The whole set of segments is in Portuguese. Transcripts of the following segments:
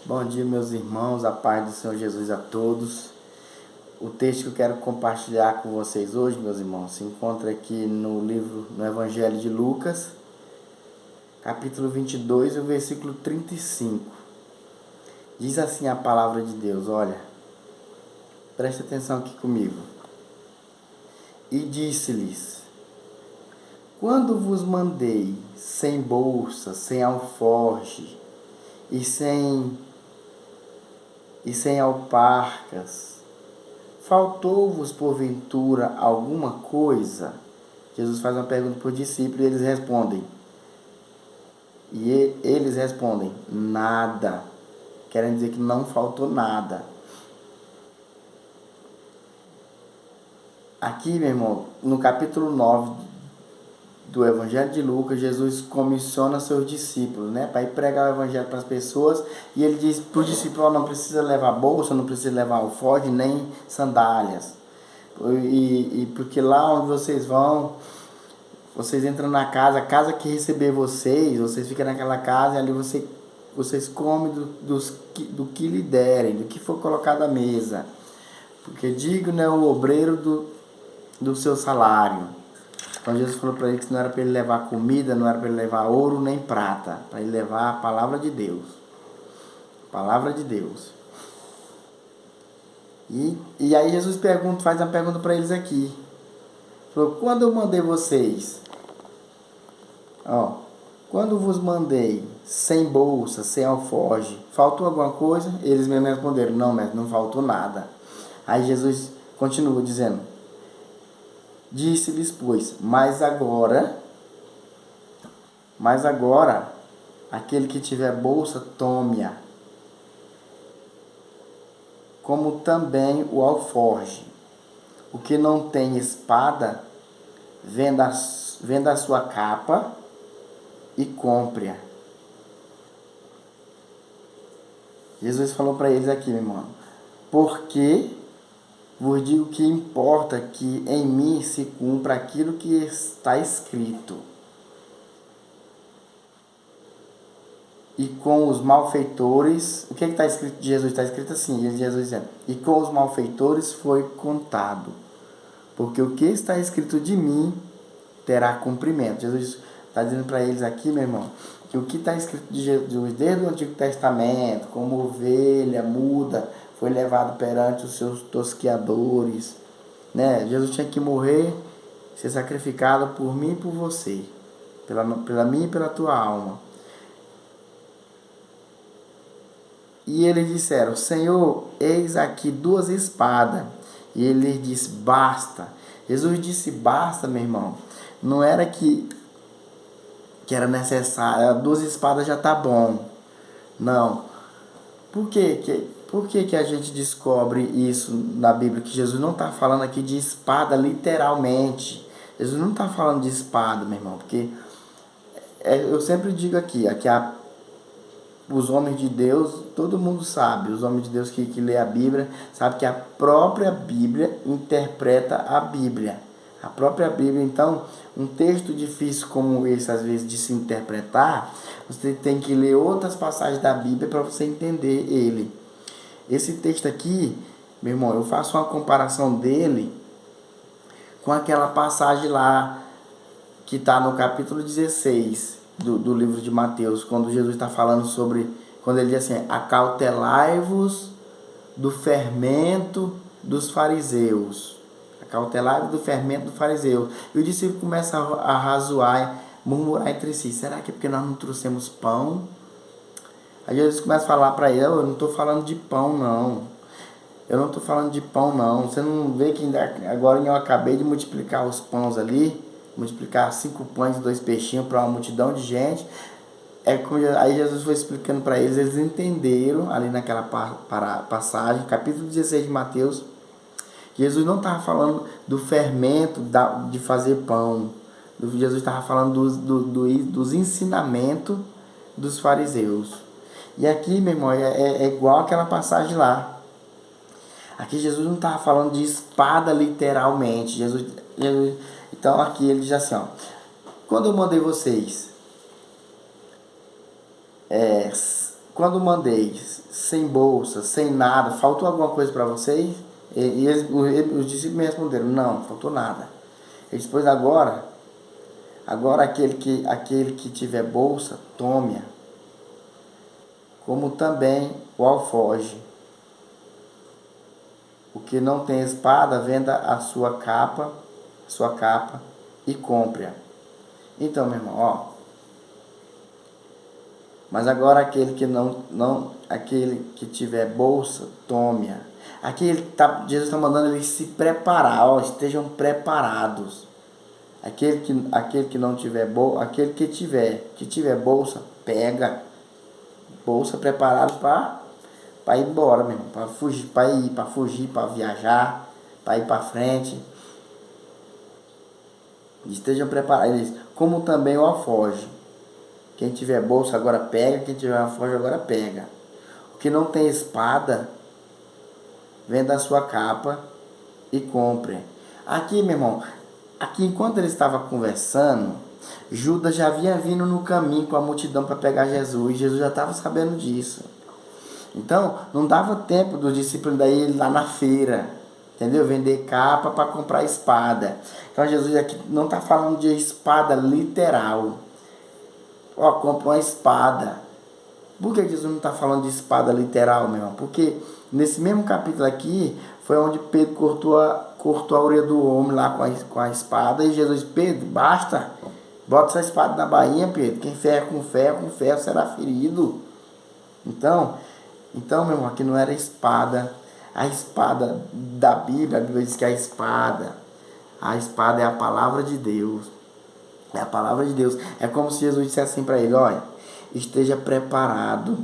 Bom dia, meus irmãos, a paz do Senhor Jesus a todos. O texto que eu quero compartilhar com vocês hoje, meus irmãos, se encontra aqui no Evangelho de Lucas, capítulo 22, o versículo 35. Diz assim a palavra de Deus, olha, preste atenção aqui comigo. E disse-lhes: quando vos mandei sem bolsa, sem alforje e sem alparcas, faltou-vos porventura alguma coisa? Jesus faz uma pergunta para os discípulos e eles respondem. Eles respondem, nada. Querem dizer que não faltou nada. Aqui, meu irmão, no capítulo 9 do Evangelho de Lucas, Jesus comissiona seus discípulos, né, para ir pregar o Evangelho para as pessoas, e ele diz para os discípulos, não precisa levar bolsa, não precisa levar alforje, nem sandálias, e porque lá onde vocês vão, vocês entram na casa, a casa que receber vocês ficam naquela casa, e ali vocês comem do que lhe derem, do que for colocado à mesa, porque digno é o obreiro do seu salário. Então Jesus falou para ele que não era para ele levar comida, não era para ele levar ouro nem prata, para ele levar a palavra de Deus. Palavra de Deus. E aí Jesus faz uma pergunta para eles aqui. Falou, quando eu mandei vocês, quando vos mandei sem bolsa, sem alforje, faltou alguma coisa? Eles mesmo responderam, não, mestre, não faltou nada. Aí Jesus continua dizendo, disse-lhes, pois, mas agora, aquele que tiver bolsa, tome-a, como também o alforje. O que não tem espada, venda a sua capa e compre-a. Jesus falou para eles aqui, meu irmão, porque vos digo que importa que em mim se cumpra aquilo que está escrito. E com os malfeitores, o que está escrito de Jesus? Está escrito assim, Jesus dizendo, e com os malfeitores foi contado, porque o que está escrito de mim terá cumprimento. Jesus está dizendo para eles aqui, meu irmão, que o que está escrito de Jesus desde o Antigo Testamento, como ovelha muda, foi levado perante os seus tosqueadores, né? Jesus tinha que morrer, ser sacrificado por mim e por você, pela minha e pela tua alma. E eles disseram, Senhor, eis aqui 2 espadas. E ele disse, basta. Jesus disse, basta, meu irmão. Não era que era necessário, 2 espadas já tá bom. Não. Por que a gente descobre isso na Bíblia? Que Jesus não está falando aqui de espada literalmente. Jesus não está falando de espada, meu irmão. Porque eu sempre digo aqui os homens de Deus, todo mundo sabe, os homens de Deus que lê a Bíblia, sabe que a própria Bíblia interpreta a Bíblia. A própria Bíblia, então, um texto difícil como esse, às vezes, de se interpretar, você tem que ler outras passagens da Bíblia para você entender ele. Esse texto aqui, meu irmão, eu faço uma comparação dele com aquela passagem lá que está no capítulo 16 do livro de Mateus, quando Jesus está falando sobre, quando ele diz assim, acautelai-vos do fermento dos fariseus. Acautelai-vos do fermento do fariseu. E o discípulo começa a razoar, murmurar entre si, será que é porque nós não trouxemos pão? Aí Jesus começa a falar para ele, eu não estou falando de pão não. Eu não estou falando de pão não. Você não vê que agora eu acabei de multiplicar os pães ali, multiplicar 5 pães e 2 peixinhos para uma multidão de gente. Aí Jesus foi explicando para eles entenderam ali naquela passagem, capítulo 16 de Mateus, Jesus não estava falando do fermento de fazer pão. Jesus estava falando dos ensinamentos dos fariseus. E aqui, meu irmão, é igual aquela passagem lá. Aqui Jesus não estava falando de espada literalmente. Então aqui ele diz assim, quando eu mandei vocês quando mandei, sem bolsa, sem nada, faltou alguma coisa para vocês? Os discípulos me responderam, não, faltou nada. Ele disse, pois agora aquele que tiver bolsa, tome-a, como também o alfoge. O que não tem espada, venda a sua capa e compre-a. Então, meu irmão, ó. Mas agora aquele aquele que tiver bolsa, tome-a. Aqui Jesus está mandando eles se preparar, ó, estejam preparados. Aquele que não tiver bolsa, aquele que tiver bolsa, pega. Bolsa preparado para ir embora, meu irmão, para fugir, para viajar, para ir para frente. Estejam preparados. Ele diz, como também o alfoge. Quem tiver bolsa agora pega, quem tiver alfoge agora pega. O que não tem espada, venda a sua capa e compre. Aqui, meu irmão, aqui enquanto ele estava conversando, Judas já havia vindo no caminho com a multidão para pegar Jesus. Jesus já estava sabendo disso. Então, não dava tempo dos discípulos daí ir lá na feira, entendeu? Vender capa para comprar espada. Então, Jesus aqui não está falando de espada literal. Ó, compra uma espada. Por que Jesus não está falando de espada literal, meu irmão? Porque nesse mesmo capítulo aqui, foi onde Pedro cortou a orelha do homem lá com a espada. E Jesus disse, Pedro, basta. Bota essa espada na bainha, Pedro. Quem ferra com ferro será ferido. Então, meu irmão, aqui não era espada. A espada da Bíblia, a Bíblia diz que a espada é a palavra de Deus. É a palavra de Deus. É como se Jesus dissesse assim para ele, olha, esteja preparado.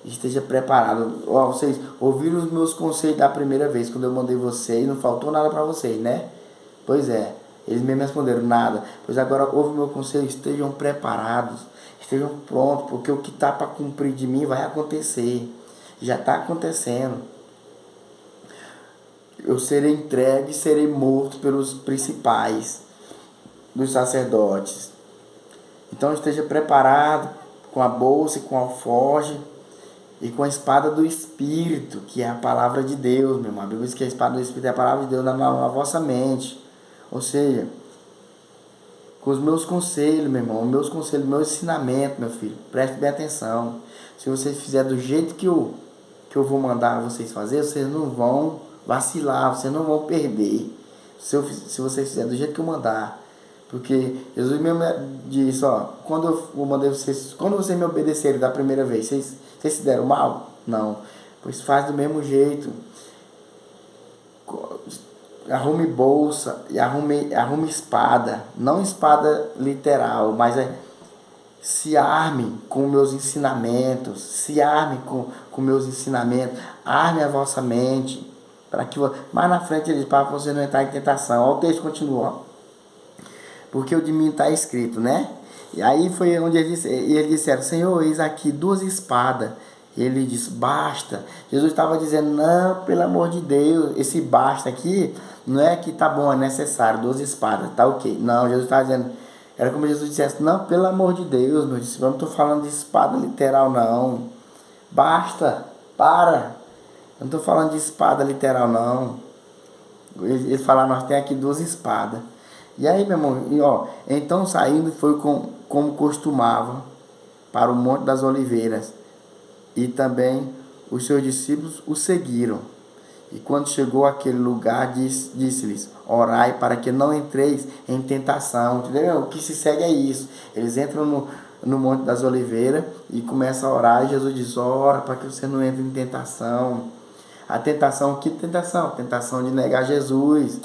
Esteja preparado. Ó, vocês ouviram os meus conselhos da primeira vez, quando eu mandei vocês, não faltou nada para vocês, né? Pois é. Eles mesmo responderam, nada. Pois agora ouve o meu conselho, estejam preparados. Estejam prontos, porque o que está para cumprir de mim vai acontecer. Já está acontecendo. Eu serei entregue e serei morto pelos principais dos sacerdotes. Então esteja preparado com a bolsa e com o alforje e com a espada do Espírito, que é a palavra de Deus, meu irmão. A Bíblia diz que a espada do Espírito é a palavra de Deus na vossa mente. Ou seja, com os meus conselhos, meu irmão, meu ensinamento, meu filho, preste bem atenção. Se vocês fizerem do jeito que eu vou mandar vocês fazer, vocês não vão vacilar, vocês não vão perder. Se vocês fizerem do jeito que eu mandar. Porque Jesus mesmo disse, ó, quando vocês me obedecerem da primeira vez, vocês se deram mal? Não. Pois faz do mesmo jeito. Arrume bolsa e arrume espada. Não espada literal, mas se arme com meus ensinamentos. Se arme com meus ensinamentos. Arme a vossa mente. Para que mais na frente ele diz, para você não entrar em tentação. Olha o texto continua. Porque o de mim está escrito, né? E aí foi onde eles disseram, Senhor, eis aqui 2 espadas. Ele disse, basta. Jesus estava dizendo, não, pelo amor de Deus, esse basta aqui, não é que tá bom, é necessário, 2 espadas, tá ok. Não, Jesus estava dizendo, era como Jesus dissesse, não, pelo amor de Deus, meu discípulo, eu não estou falando de espada literal, não. Basta, para. Eu não estou falando de espada literal, não. Ele fala, nós temos aqui 2 espadas. E aí, meu irmão, então saindo foi como costumava para o Monte das Oliveiras. E também os seus discípulos o seguiram. E quando chegou àquele lugar, disse-lhes, orai para que não entreis em tentação. Entendeu? O que se segue é isso. Eles entram no Monte das Oliveiras e começam a orar. E Jesus diz, ora para que você não entre em tentação. A tentação, que tentação? A tentação de negar Jesus.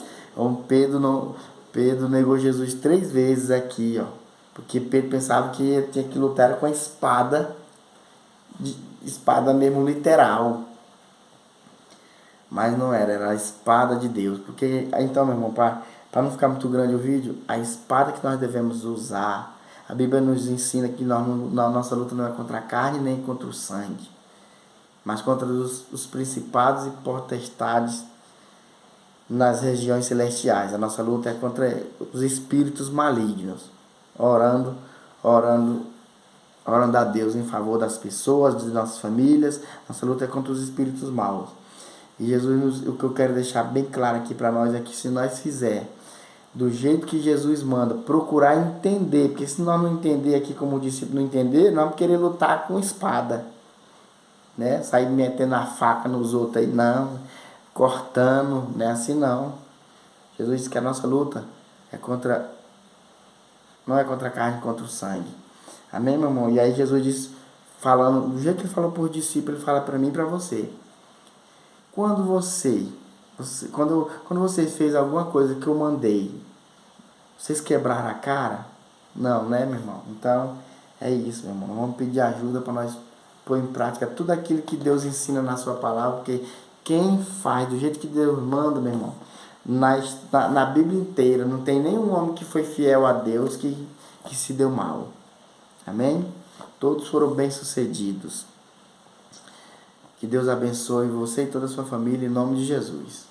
Pedro negou Jesus 3 vezes aqui, ó. Porque Pedro pensava que tinha que lutar com a espada mesmo literal. Mas não era a espada de Deus. Porque, então, meu irmão, para não ficar muito grande o vídeo, a espada que nós devemos usar, a Bíblia nos ensina que nossa luta não é contra a carne nem contra o sangue, mas contra os principados e potestades nas regiões celestiais. A nossa luta é contra os espíritos malignos. Orando orando a Deus em favor das pessoas, de nossas famílias. Nossa luta é contra os espíritos maus. E Jesus, o que eu quero deixar bem claro aqui para nós é que se nós fizer do jeito que Jesus manda, procurar entender, porque se nós não entender aqui como o discípulo não entender, nós vamos querer lutar com espada, né? Sair metendo a faca nos outros aí, não, cortando, não é assim não. Jesus disse que a nossa luta é contra, não é contra a carne, é contra o sangue. Amém, meu irmão? E aí Jesus disse, falando, do jeito que ele falou por discípulo, ele fala para mim e para você. Quando quando você fez alguma coisa que eu mandei, vocês quebraram a cara? Não, né, meu irmão? Então, é isso, meu irmão. Vamos pedir ajuda para nós pôr em prática tudo aquilo que Deus ensina na sua palavra, porque quem faz do jeito que Deus manda, meu irmão, na Bíblia inteira, não tem nenhum homem que foi fiel a Deus que se deu mal. Amém? Todos foram bem-sucedidos. Que Deus abençoe você e toda a sua família, em nome de Jesus.